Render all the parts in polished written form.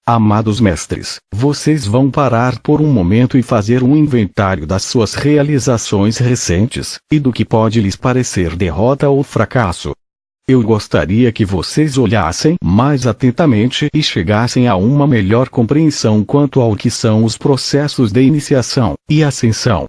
Amados mestres, vocês vão parar por um momento e fazer um inventário das suas realizações recentes, e do que pode lhes parecer derrota ou fracasso. Eu gostaria que vocês olhassem mais atentamente e chegassem a uma melhor compreensão quanto ao que são os processos de iniciação e ascensão.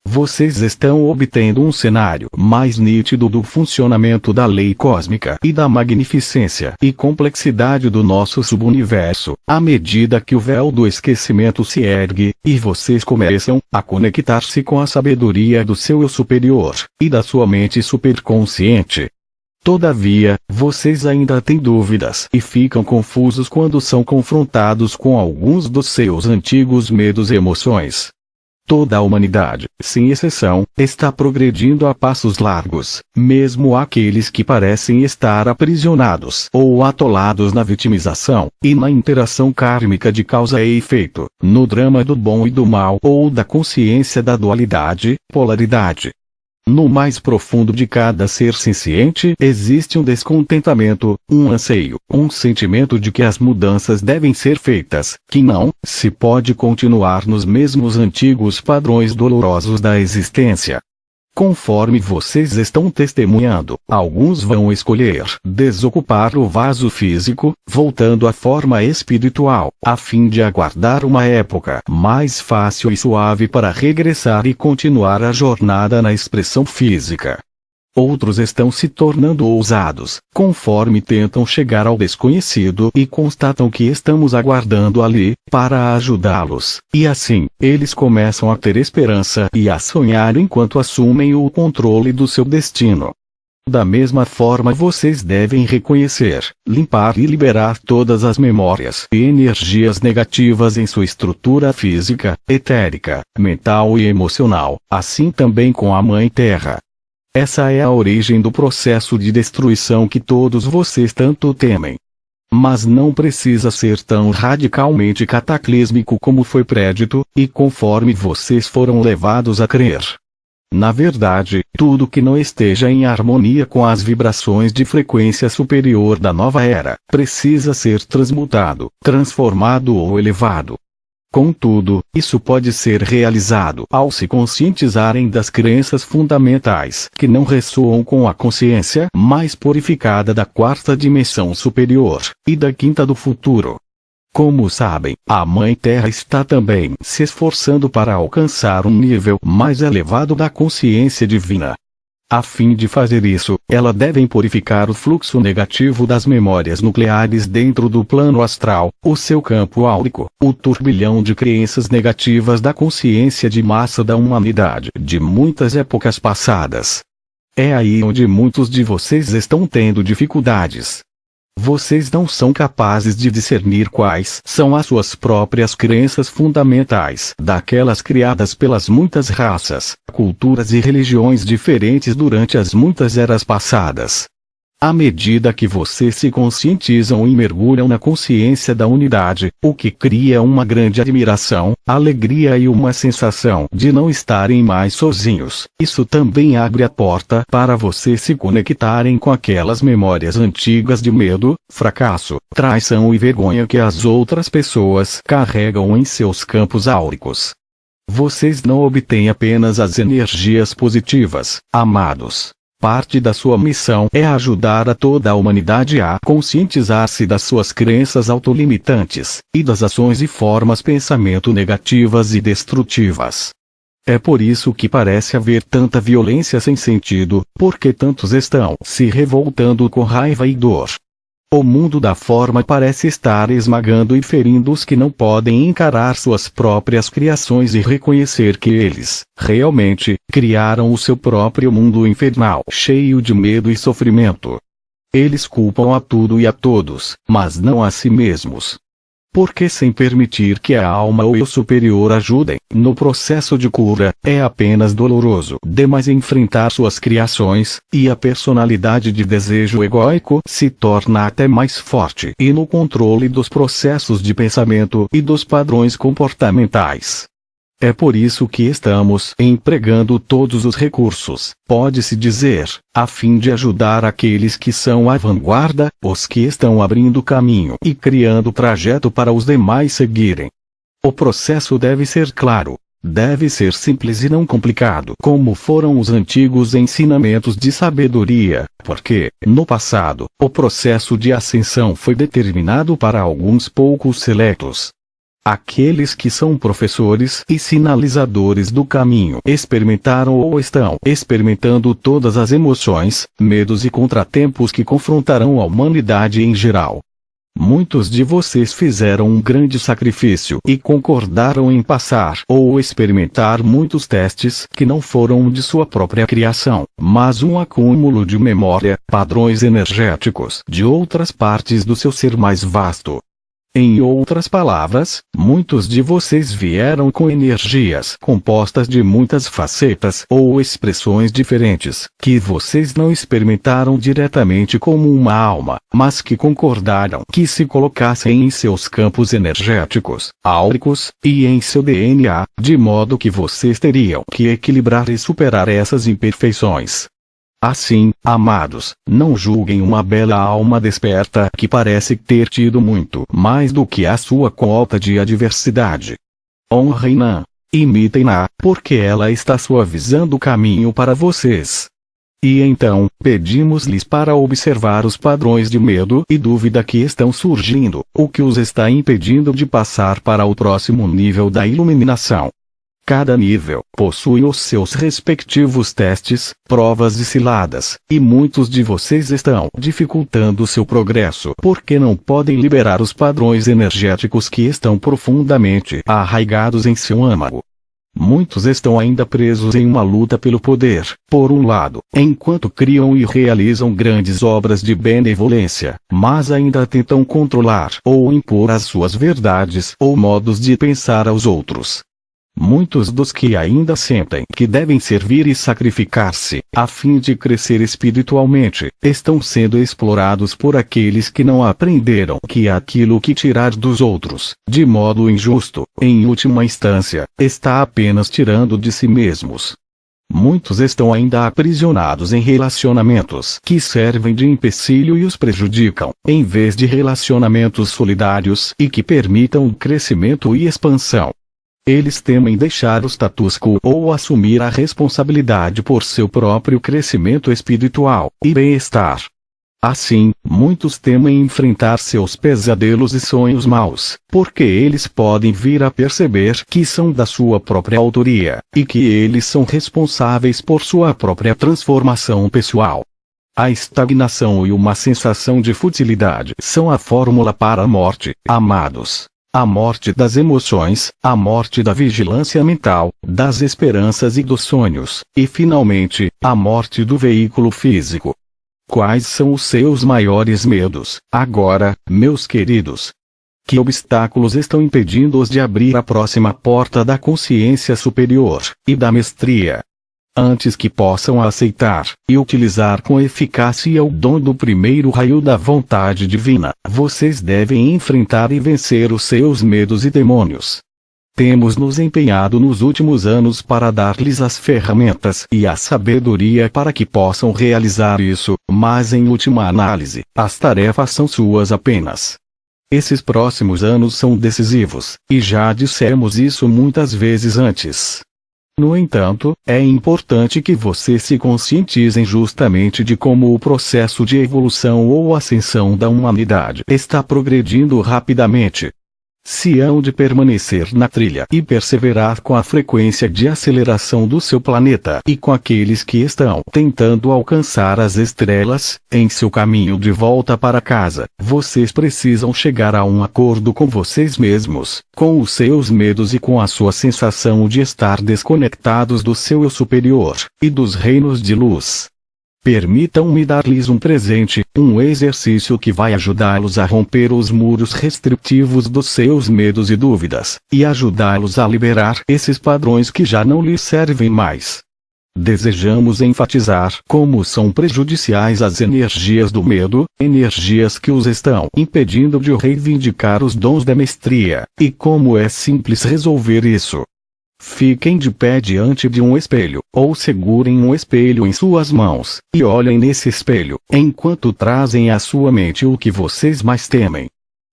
Vocês estão obtendo um cenário mais nítido do funcionamento da lei cósmica e da magnificência e complexidade do nosso subuniverso, à medida que o véu do esquecimento se ergue, e vocês começam a conectar-se com a sabedoria do seu eu superior e da sua mente superconsciente. Todavia, vocês ainda têm dúvidas e ficam confusos quando são confrontados com alguns dos seus antigos medos e emoções. Toda a humanidade, sem exceção, está progredindo a passos largos, mesmo aqueles que parecem estar aprisionados ou atolados na vitimização, e na interação kármica de causa e efeito, no drama do bom e do mal ou da consciência da dualidade, polaridade. No mais profundo de cada ser senciente existe um descontentamento, um anseio, um sentimento de que as mudanças devem ser feitas, que não se pode continuar nos mesmos antigos padrões dolorosos da existência. Conforme vocês estão testemunhando, alguns vão escolher desocupar o vaso físico, voltando à forma espiritual, a fim de aguardar uma época mais fácil e suave para regressar e continuar a jornada na expressão física. Outros estão se tornando ousados, conforme tentam chegar ao desconhecido e constatam que estamos aguardando ali, para ajudá-los, e assim, eles começam a ter esperança e a sonhar enquanto assumem o controle do seu destino. Da mesma forma vocês devem reconhecer, limpar e liberar todas as memórias e energias negativas em sua estrutura física, etérica, mental e emocional, assim também com a Mãe Terra. Essa é a origem do processo de destruição que todos vocês tanto temem. Mas não precisa ser tão radicalmente cataclísmico como foi prédito, e conforme vocês foram levados a crer. Na verdade, tudo que não esteja em harmonia com as vibrações de frequência superior da nova era, precisa ser transmutado, transformado ou elevado. Contudo, isso pode ser realizado ao se conscientizarem das crenças fundamentais que não ressoam com a consciência mais purificada da quarta dimensão superior, e da quinta do futuro. Como sabem, a Mãe Terra está também se esforçando para alcançar um nível mais elevado da consciência divina. A fim de fazer isso, ela deve purificar o fluxo negativo das memórias nucleares dentro do plano astral, o seu campo áurico, o turbilhão de crenças negativas da consciência de massa da humanidade de muitas épocas passadas. É aí onde muitos de vocês estão tendo dificuldades. Vocês não são capazes de discernir quais são as suas próprias crenças fundamentais, daquelas criadas pelas muitas raças, culturas e religiões diferentes durante as muitas eras passadas. À medida que vocês se conscientizam e mergulham na consciência da unidade, o que cria uma grande admiração, alegria e uma sensação de não estarem mais sozinhos, isso também abre a porta para vocês se conectarem com aquelas memórias antigas de medo, fracasso, traição e vergonha que as outras pessoas carregam em seus campos áuricos. Vocês não obtêm apenas as energias positivas, amados. Parte da sua missão é ajudar a toda a humanidade a conscientizar-se das suas crenças autolimitantes, e das ações e formas pensamento negativas e destrutivas. É por isso que parece haver tanta violência sem sentido, porque tantos estão se revoltando com raiva e dor. O mundo da forma parece estar esmagando e ferindo os que não podem encarar suas próprias criações e reconhecer que eles, realmente, criaram o seu próprio mundo infernal, cheio de medo e sofrimento. Eles culpam a tudo e a todos, mas não a si mesmos. Porque sem permitir que a alma ou eu superior ajudem no processo de cura, é apenas doloroso demais enfrentar suas criações, e a personalidade de desejo egóico se torna até mais forte e no controle dos processos de pensamento e dos padrões comportamentais. É por isso que estamos empregando todos os recursos, pode-se dizer, a fim de ajudar aqueles que são à vanguarda, os que estão abrindo caminho e criando trajeto para os demais seguirem. O processo deve ser claro. Deve ser simples e não complicado, como foram os antigos ensinamentos de sabedoria, porque, no passado, o processo de ascensão foi determinado para alguns poucos seletos. Aqueles que são professores e sinalizadores do caminho experimentaram ou estão experimentando todas as emoções, medos e contratempos que confrontarão a humanidade em geral. Muitos de vocês fizeram um grande sacrifício e concordaram em passar ou experimentar muitos testes que não foram de sua própria criação, mas um acúmulo de memória, padrões energéticos de outras partes do seu ser mais vasto. Em outras palavras, muitos de vocês vieram com energias compostas de muitas facetas ou expressões diferentes, que vocês não experimentaram diretamente como uma alma, mas que concordaram que se colocassem em seus campos energéticos, áuricos, e em seu DNA, de modo que vocês teriam que equilibrar e superar essas imperfeições. Assim, amados, não julguem uma bela alma desperta que parece ter tido muito mais do que a sua cota de adversidade. Honrem-na, imitem-na, porque ela está suavizando o caminho para vocês. E então, pedimos-lhes para observar os padrões de medo e dúvida que estão surgindo, o que os está impedindo de passar para o próximo nível da iluminação. Cada nível possui os seus respectivos testes, provas e ciladas, e muitos de vocês estão dificultando seu progresso porque não podem liberar os padrões energéticos que estão profundamente arraigados em seu âmago. Muitos estão ainda presos em uma luta pelo poder, por um lado, enquanto criam e realizam grandes obras de benevolência, mas ainda tentam controlar ou impor as suas verdades ou modos de pensar aos outros. Muitos dos que ainda sentem que devem servir e sacrificar-se, a fim de crescer espiritualmente, estão sendo explorados por aqueles que não aprenderam que aquilo que tirar dos outros, de modo injusto, em última instância, está apenas tirando de si mesmos. Muitos estão ainda aprisionados em relacionamentos que servem de empecilho e os prejudicam, em vez de relacionamentos solidários e que permitam o crescimento e expansão. Eles temem deixar o status quo ou assumir a responsabilidade por seu próprio crescimento espiritual e bem-estar. Assim, muitos temem enfrentar seus pesadelos e sonhos maus, porque eles podem vir a perceber que são da sua própria autoria, e que eles são responsáveis por sua própria transformação pessoal. A estagnação e uma sensação de futilidade são a fórmula para a morte, amados. A morte das emoções, a morte da vigilância mental, das esperanças e dos sonhos, e finalmente, a morte do veículo físico. Quais são os seus maiores medos, agora, meus queridos? Que obstáculos estão impedindo-os de abrir a próxima porta da consciência superior, e da mestria? Antes que possam aceitar e utilizar com eficácia o dom do primeiro raio da vontade divina, vocês devem enfrentar e vencer os seus medos e demônios. Temos nos empenhado nos últimos anos para dar-lhes as ferramentas e a sabedoria para que possam realizar isso, mas em última análise, as tarefas são suas apenas. Esses próximos anos são decisivos, e já dissemos isso muitas vezes antes. No entanto, é importante que vocês se conscientizem justamente de como o processo de evolução ou ascensão da humanidade está progredindo rapidamente. Se hão de permanecer na trilha e perseverar com a frequência de aceleração do seu planeta e com aqueles que estão tentando alcançar as estrelas, em seu caminho de volta para casa, vocês precisam chegar a um acordo com vocês mesmos, com os seus medos e com a sua sensação de estar desconectados do seu eu superior, e dos reinos de luz. Permitam-me dar-lhes um presente, um exercício que vai ajudá-los a romper os muros restritivos dos seus medos e dúvidas, e ajudá-los a liberar esses padrões que já não lhes servem mais. Desejamos enfatizar como são prejudiciais as energias do medo, energias que os estão impedindo de reivindicar os dons da mestria, e como é simples resolver isso. Fiquem de pé diante de um espelho, ou segurem um espelho em suas mãos, e olhem nesse espelho, enquanto trazem à sua mente o que vocês mais temem.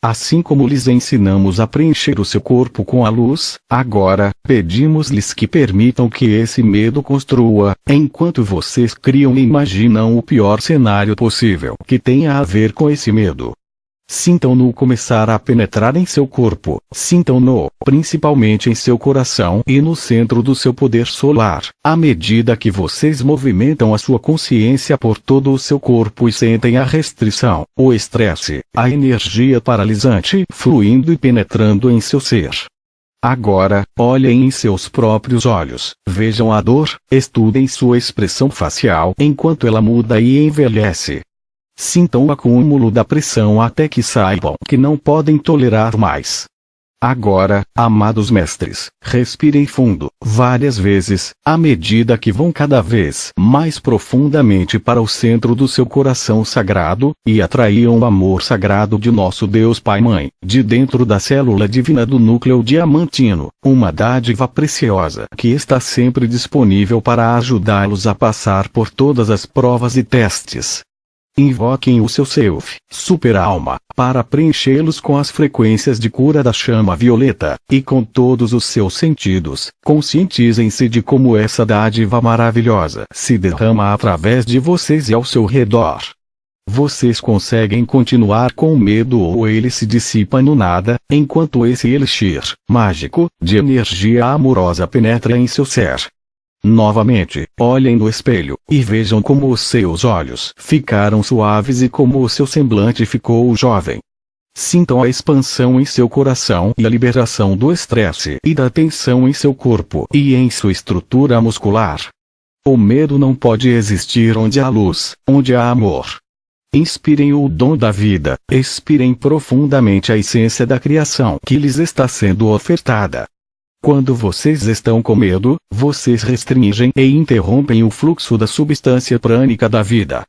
Assim como lhes ensinamos a preencher o seu corpo com a luz, agora, pedimos-lhes que permitam que esse medo construa, enquanto vocês criam e imaginam o pior cenário possível que tenha a ver com esse medo. Sintam-no começar a penetrar em seu corpo, sintam-no, principalmente em seu coração e no centro do seu poder solar, à medida que vocês movimentam a sua consciência por todo o seu corpo e sentem a restrição, o estresse, a energia paralisante fluindo e penetrando em seu ser. Agora, olhem em seus próprios olhos, vejam a dor, estudem sua expressão facial enquanto ela muda e envelhece. Sintam o acúmulo da pressão até que saibam que não podem tolerar mais. Agora, amados mestres, respirem fundo, várias vezes, à medida que vão cada vez mais profundamente para o centro do seu coração sagrado, e atraiam o amor sagrado de nosso Deus Pai Mãe, de dentro da célula divina do núcleo diamantino, uma dádiva preciosa que está sempre disponível para ajudá-los a passar por todas as provas e testes. Invoquem o seu Self, super-alma, para preenchê-los com as frequências de cura da chama violeta, e com todos os seus sentidos, conscientizem-se de como essa dádiva maravilhosa se derrama através de vocês e ao seu redor. Vocês conseguem continuar com o medo ou ele se dissipa no nada, enquanto esse elixir mágico de energia amorosa penetra em seu ser. Novamente, olhem no espelho, e vejam como os seus olhos ficaram suaves e como o seu semblante ficou jovem. Sintam a expansão em seu coração e a liberação do estresse e da tensão em seu corpo e em sua estrutura muscular. O medo não pode existir onde há luz, onde há amor. Inspirem o dom da vida, expirem profundamente a essência da criação que lhes está sendo ofertada. Quando vocês estão com medo, vocês restringem e interrompem o fluxo da substância prânica da vida.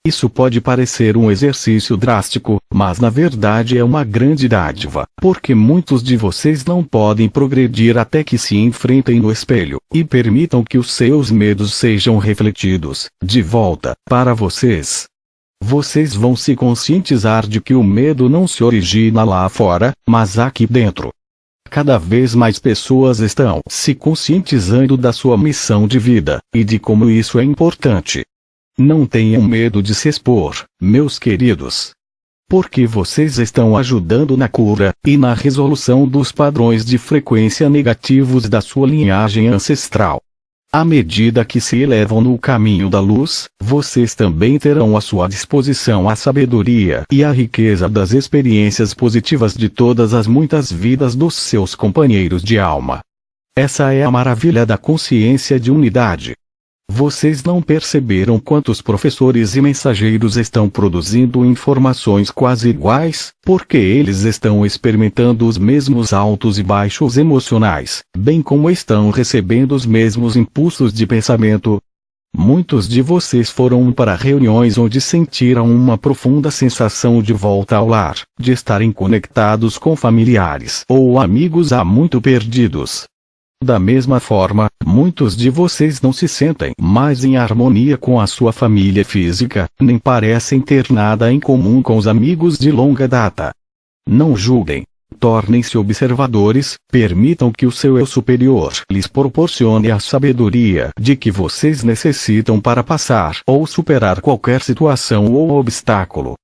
Isso pode parecer um exercício drástico, mas na verdade é uma grande dádiva, porque muitos de vocês não podem progredir até que se enfrentem no espelho, e permitam que os seus medos sejam refletidos, de volta, para vocês. Vocês vão se conscientizar de que o medo não se origina lá fora, mas aqui dentro. Cada vez mais pessoas estão se conscientizando da sua missão de vida, e de como isso é importante. Não tenham medo de se expor, meus queridos. Porque vocês estão ajudando na cura, e na resolução dos padrões de frequência negativos da sua linhagem ancestral. À medida que se elevam no caminho da luz, vocês também terão à sua disposição a sabedoria e a riqueza das experiências positivas de todas as muitas vidas dos seus companheiros de alma. Essa é a maravilha da consciência de unidade. Vocês não perceberam quantos professores e mensageiros estão produzindo informações quase iguais, porque eles estão experimentando os mesmos altos e baixos emocionais, bem como estão recebendo os mesmos impulsos de pensamento. Muitos de vocês foram para reuniões onde sentiram uma profunda sensação de volta ao lar, de estarem conectados com familiares ou amigos há muito perdidos. Da mesma forma, muitos de vocês não se sentem mais em harmonia com a sua família física, nem parecem ter nada em comum com os amigos de longa data. Não julguem. Tornem-se observadores, permitam que o seu eu superior lhes proporcione a sabedoria de que vocês necessitam para passar ou superar qualquer situação ou obstáculo.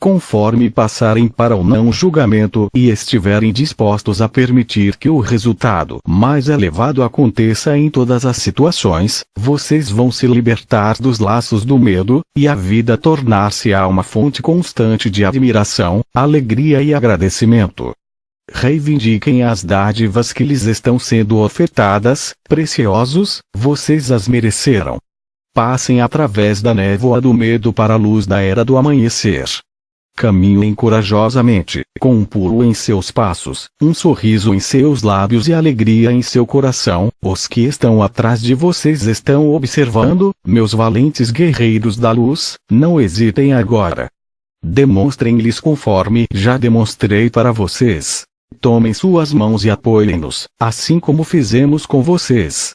Conforme passarem para o não julgamento e estiverem dispostos a permitir que o resultado mais elevado aconteça em todas as situações, vocês vão se libertar dos laços do medo, e a vida tornar-se-á uma fonte constante de admiração, alegria e agradecimento. Reivindiquem as dádivas que lhes estão sendo ofertadas, preciosos, vocês as mereceram. Passem através da névoa do medo para a luz da era do amanhecer. Caminhem corajosamente, com um pulo em seus passos, um sorriso em seus lábios e alegria em seu coração. Os que estão atrás de vocês estão observando, meus valentes guerreiros da luz, não hesitem agora. Demonstrem-lhes conforme já demonstrei para vocês. tomem suas mãos e apoiem-nos, assim como fizemos com vocês.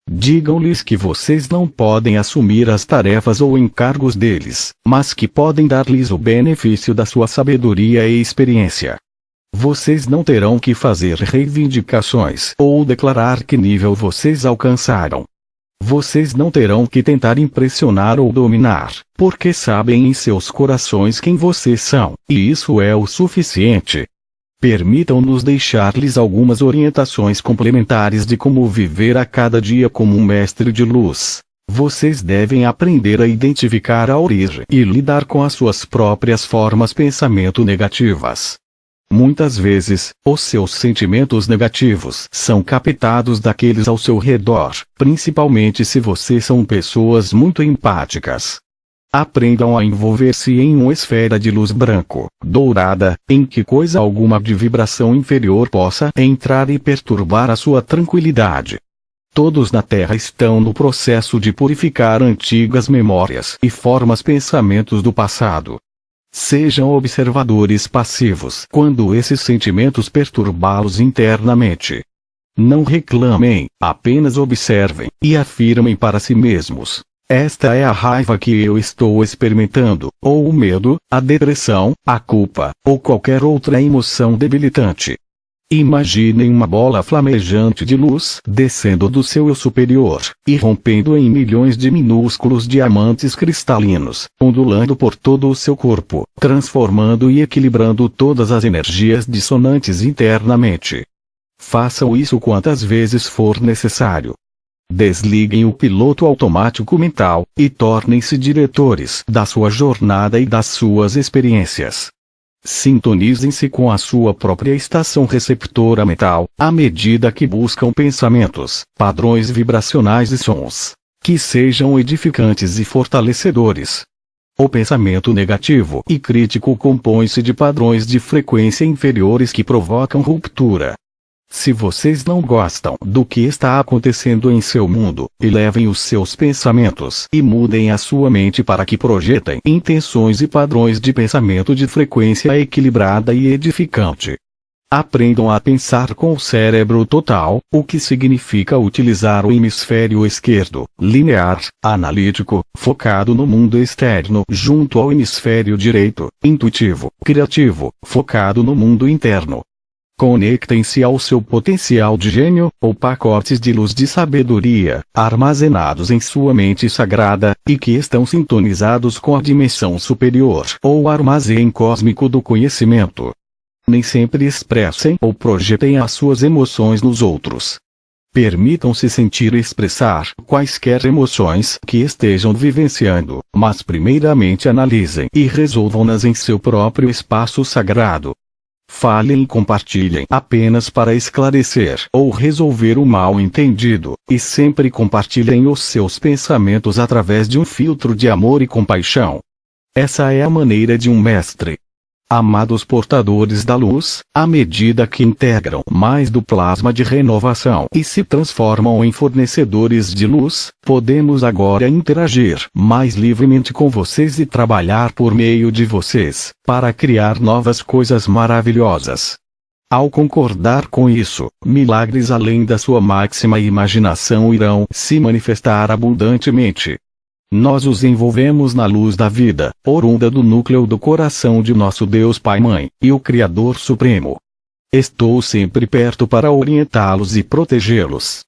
Digam-lhes que vocês não podem assumir as tarefas ou encargos deles, mas que podem dar-lhes o benefício da sua sabedoria e experiência. Vocês não terão que fazer reivindicações ou declarar que nível vocês alcançaram. Vocês não terão que tentar impressionar ou dominar, porque sabem em seus corações quem vocês são, e isso é o suficiente. Permitam-nos deixar-lhes algumas orientações complementares de como viver a cada dia como um mestre de luz. Vocês devem aprender a identificar a origem e lidar com as suas próprias formas pensamento negativas. Muitas vezes, os seus sentimentos negativos são captados daqueles ao seu redor, principalmente se vocês são pessoas muito empáticas. Aprendam a envolver-se em uma esfera de luz branco, dourada, em que coisa alguma de vibração inferior possa entrar e perturbar a sua tranquilidade. Todos na Terra estão no processo de purificar antigas memórias e formas pensamentos do passado. Sejam observadores passivos quando esses sentimentos perturbá-los internamente. Não reclamem, apenas observem, e afirmem para si mesmos: esta é a raiva que eu estou experimentando, ou o medo, a depressão, a culpa, ou qualquer outra emoção debilitante. Imaginem uma bola flamejante de luz descendo do seu eu superior, e rompendo em milhões de minúsculos diamantes cristalinos, ondulando por todo o seu corpo, transformando e equilibrando todas as energias dissonantes internamente. Façam isso quantas vezes for necessário. Desliguem o piloto automático mental, e tornem-se diretores da sua jornada e das suas experiências. Sintonizem-se com a sua própria estação receptora mental, à medida que buscam pensamentos, padrões vibracionais e sons que sejam edificantes e fortalecedores. O pensamento negativo e crítico compõe-se de padrões de frequência inferiores que provocam ruptura. Se vocês não gostam do que está acontecendo em seu mundo, elevem os seus pensamentos e mudem a sua mente para que projetem intenções e padrões de pensamento de frequência equilibrada e edificante. Aprendam a pensar com o cérebro total, o que significa utilizar o hemisfério esquerdo, linear, analítico, focado no mundo externo, junto ao hemisfério direito, intuitivo, criativo, focado no mundo interno. Conectem-se ao seu potencial de gênio, ou pacotes de luz de sabedoria, armazenados em sua mente sagrada, e que estão sintonizados com a dimensão superior, ou armazém cósmico do conhecimento. Nem sempre expressem ou projetem as suas emoções nos outros. Permitam-se sentir e expressar quaisquer emoções que estejam vivenciando, mas primeiramente analisem e resolvam-nas em seu próprio espaço sagrado. Falem e compartilhem apenas para esclarecer ou resolver o mal-entendido, e sempre compartilhem os seus pensamentos através de um filtro de amor e compaixão. Essa é a maneira de um mestre. Amados portadores da luz, à medida que integram mais do plasma de renovação e se transformam em fornecedores de luz, podemos agora interagir mais livremente com vocês e trabalhar por meio de vocês, para criar novas coisas maravilhosas. Ao concordar com isso, milagres além da sua máxima imaginação irão se manifestar abundantemente. Nós os envolvemos na luz da vida, orunda do núcleo do coração de nosso Deus Pai Mãe, e o Criador Supremo. Estou sempre perto para orientá-los e protegê-los.